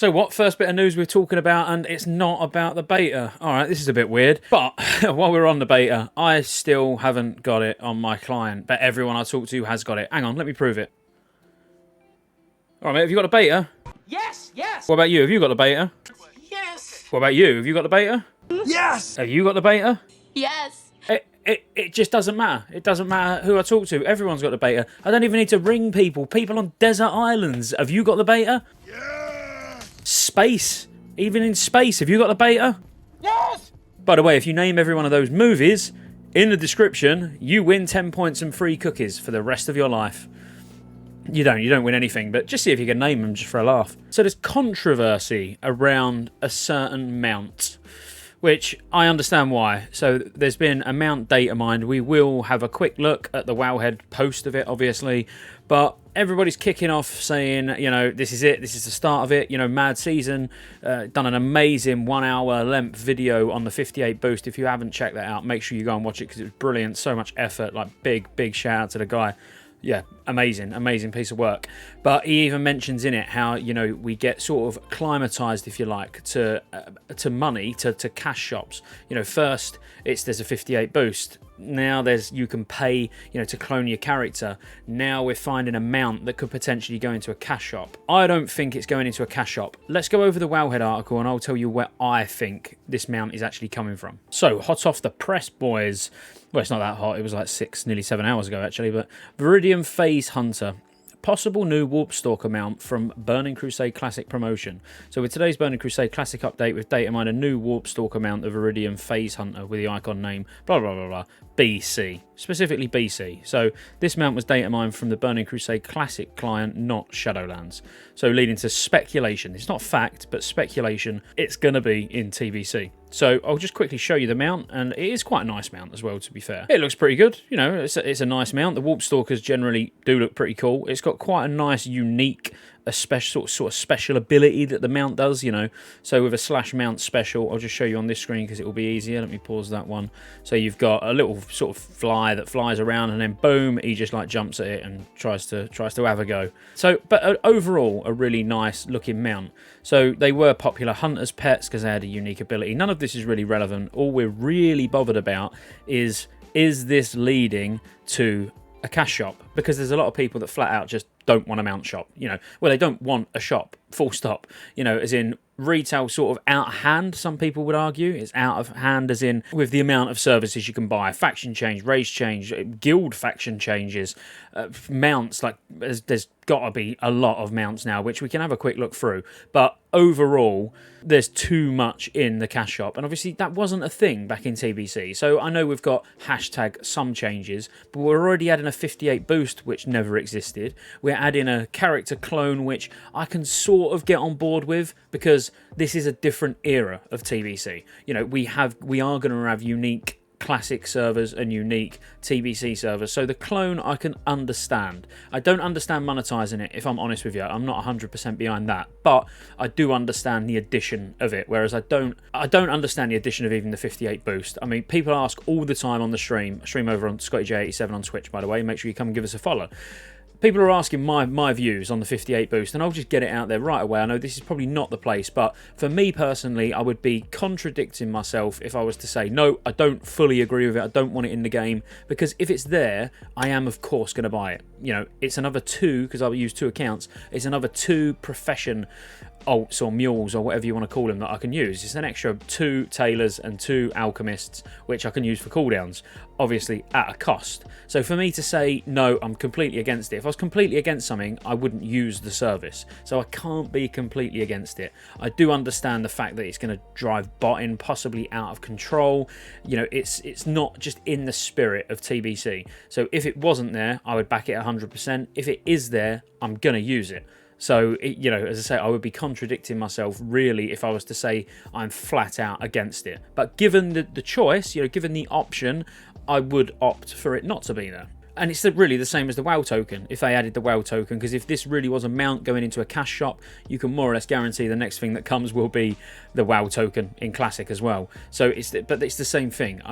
So what first bit of news we're talking about, and it's not about the beta. All right, this is a bit weird, but while we're on the beta, I still haven't got it on my client, but everyone I talk to has got it. Hang on, let me prove it. All right, mate, have you got the beta? Yes, yes. What about you? Have you got the beta? Yes. What about you? Have you got the beta? Yes. Have you got the beta? Yes. It just doesn't matter. It doesn't matter who I talk to. Everyone's got the beta. I don't even need to ring people. People on desert islands. Have you got the beta? Yeah. Space. Even in space. Have you got the beta? Yes. By the way, if you name every one of those movies, in the description, you win 10 points and free cookies for the rest of your life. You don't win anything, but just see if you can name them just for a laugh. So there's controversy around a certain mount, which I understand why. So there's been a mount data mined. We will have a quick look at the Wowhead post of it, obviously, but everybody's kicking off saying, you know, this is it, this is the start of it. You know, Mad Season done an amazing 1 hour length video on the 58 boost. If you haven't checked that out, make sure you go and watch it because it was brilliant. So much effort, like big shout out to the guy. Yeah, amazing piece of work. But he even mentions in it how, you know, we get sort of climatized, if you like, to money, to cash shops. You know, first there's a 58 boost. Now you can pay, you know, to clone your character. Now we're finding a mount that could potentially go into a cash shop. I don't think it's going into a cash shop. Let's go over the Wowhead article and I'll tell you where I think this mount is actually coming from. So, hot off the press, boys. Well, it's not that hot. It was like nearly 7 hours ago, actually. But Viridian Phase Hunter. Possible new Warp Stalker mount from Burning Crusade Classic promotion. So with today's Burning Crusade Classic update, with data mined a new Warp Stalker mount of Viridian Phase Hunter with the icon name, blah, blah, blah, blah, BC. Specifically BC. So this mount was data mined from the Burning Crusade Classic client, not Shadowlands. So leading to speculation. It's not fact, but speculation. It's going to be in TBC. So I'll just quickly show you the mount, and it is quite a nice mount as well, to be fair. It looks pretty good, you know, it's a nice mount. The Warp Stalkers generally do look pretty cool. It's got quite a nice, unique, a special sort of special ability that the mount does, you know. So with a slash mount special, I'll just show you on this screen because it will be easier. Let me pause that one. So you've got a little sort of fly that flies around, and then boom, he just like jumps at it and tries to have a go. So, but overall, a really nice looking mount. So they were popular hunters' pets because they had a unique ability. None of this is really relevant. All we're really bothered about is this leading to a cash shop? Because there's a lot of people that flat out just don't want a mount shop, you know. Well, they don't want a shop, full stop, you know, as in retail sort of out of hand, some people would argue. It's out of hand as in with the amount of services you can buy, faction change, race change, guild faction changes, mounts, like there's got to be a lot of mounts now, which we can have a quick look through. But overall, there's too much in the cash shop, and obviously that wasn't a thing back in TBC. So I know we've got hashtag some changes, but we're already adding a 58 boost, which never existed. We're adding a character clone, which I can sort of get on board with, because this is a different era of TBC. You know, we are going to have unique classic servers and unique TBC servers. So the clone I can understand. I don't understand monetizing it, if I'm honest with you. I'm not 100% behind that, but I do understand the addition of it, whereas I don't understand the addition of even the 58 boost. I mean, people ask all the time on the stream. I stream over on Scottejaye 87 on Twitch, by the way. Make sure you come and give us a follow. People are asking my views on the 58 boost, and I'll just get it out there right away. I know this is probably not the place, but for me personally, I would be contradicting myself if I was to say, no, I don't fully agree with it. I don't want it in the game, because if it's there, I am, of course, going to buy it. You know, it's another two, because I'll use two accounts, it's another two profession alts or mules or whatever you want to call them that I can use. It's an extra 2 tailors and 2 alchemists, which I can use for cooldowns, obviously at a cost. So for me to say, no, I'm completely against it. If I was completely against something, I wouldn't use the service. So I can't be completely against it. I do understand the fact that it's going to drive botting possibly out of control. You know, it's not just in the spirit of TBC. So if it wasn't there, I would back it 100%. If it is there, I'm going to use it. So, you know, as I say, I would be contradicting myself, really, if I was to say I'm flat out against it. But given the choice, you know, given the option, I would opt for it not to be there. And it's really the same as the WoW token, if they added the WoW token, because if this really was a mount going into a cash shop, you can more or less guarantee the next thing that comes will be the WoW token in Classic as well. So, but it's the same thing.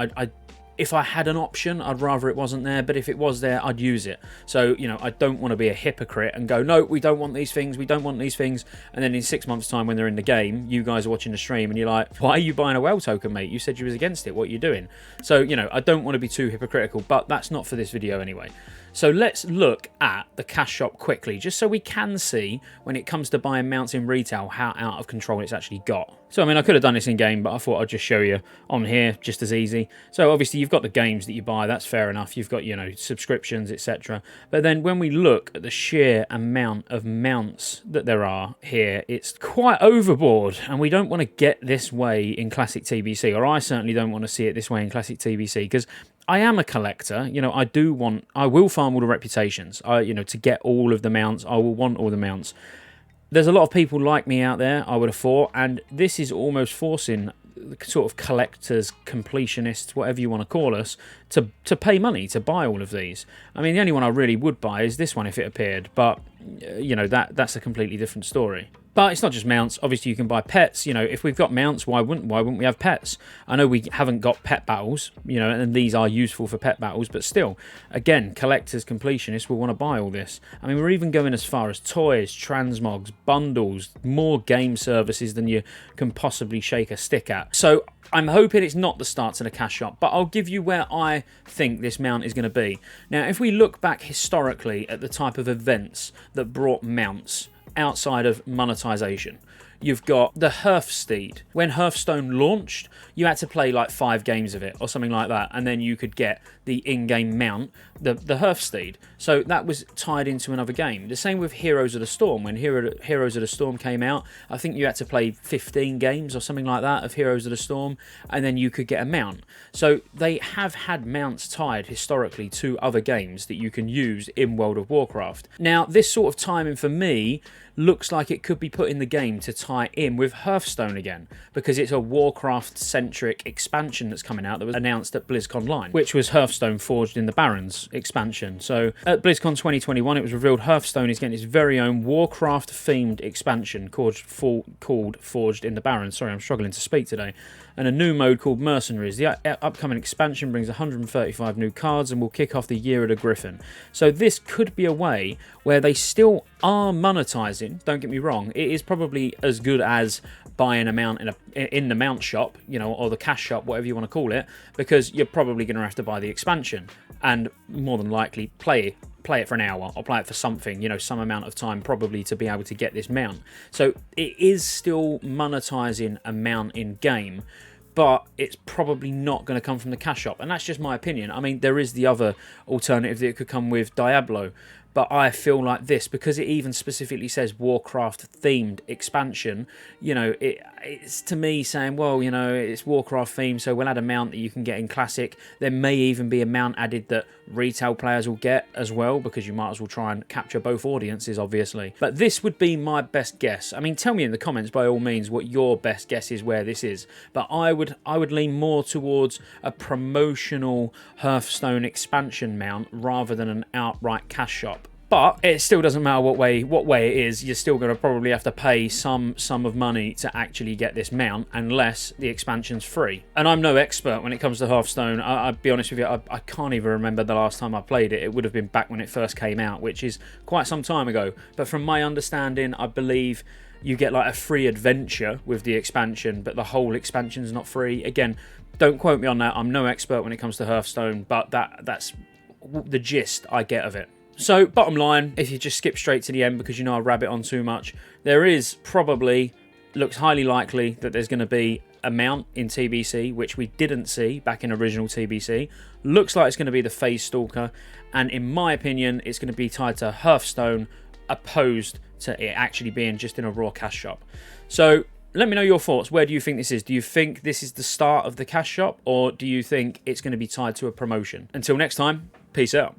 if I had an option, I'd rather it wasn't there, but if it was there, I'd use it. So, you know, I don't want to be a hypocrite and go, no, we don't want these things, we don't want these things, and then in 6 months' time when they're in the game, you guys are watching the stream and you're like, why are you buying a whale token, mate? You said you was against it, what are you doing? So, you know, I don't want to be too hypocritical, but that's not for this video anyway. So let's look at the cash shop quickly, just so we can see when it comes to buying mounts in retail how out of control it's actually got. So I mean, I could have done this in game, but I thought I'd just show you on here just as easy. So obviously you've got the games that you buy, that's fair enough. You've got, you know, subscriptions, etc. But then when we look at the sheer amount of mounts that there are here, it's quite overboard, and we don't want to get this way in Classic TBC, or I certainly don't want to see it this way in Classic TBC, because I am a collector, you know, I will farm all the reputations. You know, to get all of the mounts, I will want all the mounts. There's a lot of people like me out there, I would have thought, and this is almost forcing sort of collectors, completionists, whatever you want to call us, to pay money to buy all of these. I mean, the only one I really would buy is this one if it appeared, but, you know, that's a completely different story. But it's not just mounts. Obviously, you can buy pets. You know, if we've got mounts, why wouldn't we have pets? I know we haven't got pet battles, you know, and these are useful for pet battles, but still, again, collectors, completionists will want to buy all this. I mean, we're even going as far as toys, transmogs, bundles, more game services than you can possibly shake a stick at. So I'm hoping it's not the start to the cash shop, but I'll give you where I think this mount is going to be. Now, if we look back historically at the type of events that brought mounts outside of monetization, you've got the Hearthsteed. When Hearthstone launched, you had to play like 5 games of it or something like that, and then you could get the in-game mount, the Hearthsteed. So that was tied into another game. The same with Heroes of the Storm. When Heroes of the Storm came out, I think you had to play 15 games or something like that of Heroes of the Storm, and then you could get a mount. So they have had mounts tied historically to other games that you can use in World of Warcraft. Now, this sort of timing for me looks like it could be put in the game to tie in with Hearthstone again, because it's a Warcraft-centric expansion that's coming out that was announced at BlizzConline, which was Hearthstone Forged in the Barrens expansion. So at BlizzCon 2021, it was revealed Hearthstone is getting its very own Warcraft-themed expansion called Forged in the Barrens. Sorry, I'm struggling to speak today. And a new mode called Mercenaries. The upcoming expansion brings 135 new cards and will kick off the Year of the Griffin. So this could be a way where they still are monetizing. Don't get me wrong. It is probably as good as buying a mount in the mount shop, you know, or the cash shop, whatever you want to call it, because you're probably going to have to buy the expansion and more than likely play it for an hour or play it for something, you know, some amount of time probably to be able to get this mount. So it is still monetizing a mount in game, but it's probably not going to come from the cash shop, and that's just my opinion. I mean, there is the other alternative that it could come with Diablo, but I feel like this, because it even specifically says Warcraft themed expansion, you know, it's to me saying, well, you know, it's Warcraft themed, so we'll add a mount that you can get in Classic. There may even be a mount added that retail players will get as well, because you might as well try and capture both audiences, obviously. But this would be my best guess. I mean, tell me in the comments by all means what your best guess is where this is. But I would lean more towards a promotional Hearthstone expansion mount rather than an outright cash shop. But it still doesn't matter what way it is, you're still going to probably have to pay some sum of money to actually get this mount, unless the expansion's free. And I'm no expert when it comes to Hearthstone. I'll be honest with you, I can't even remember the last time I played it. It would have been back when it first came out, which is quite some time ago. But from my understanding, I believe you get like a free adventure with the expansion, but the whole expansion's not free. Again, don't quote me on that. I'm no expert when it comes to Hearthstone, but that's the gist I get of it. So, bottom line, if you just skip straight to the end because you know I rabbit on too much, there is probably, looks highly likely that there's going to be a mount in TBC, which we didn't see back in original TBC. Looks like it's going to be the Phase Stalker, and in my opinion, it's going to be tied to Hearthstone, opposed to it actually being just in a raw cash shop. So, let me know your thoughts. Where do you think this is? Do you think this is the start of the cash shop, or do you think it's going to be tied to a promotion? Until next time, peace out.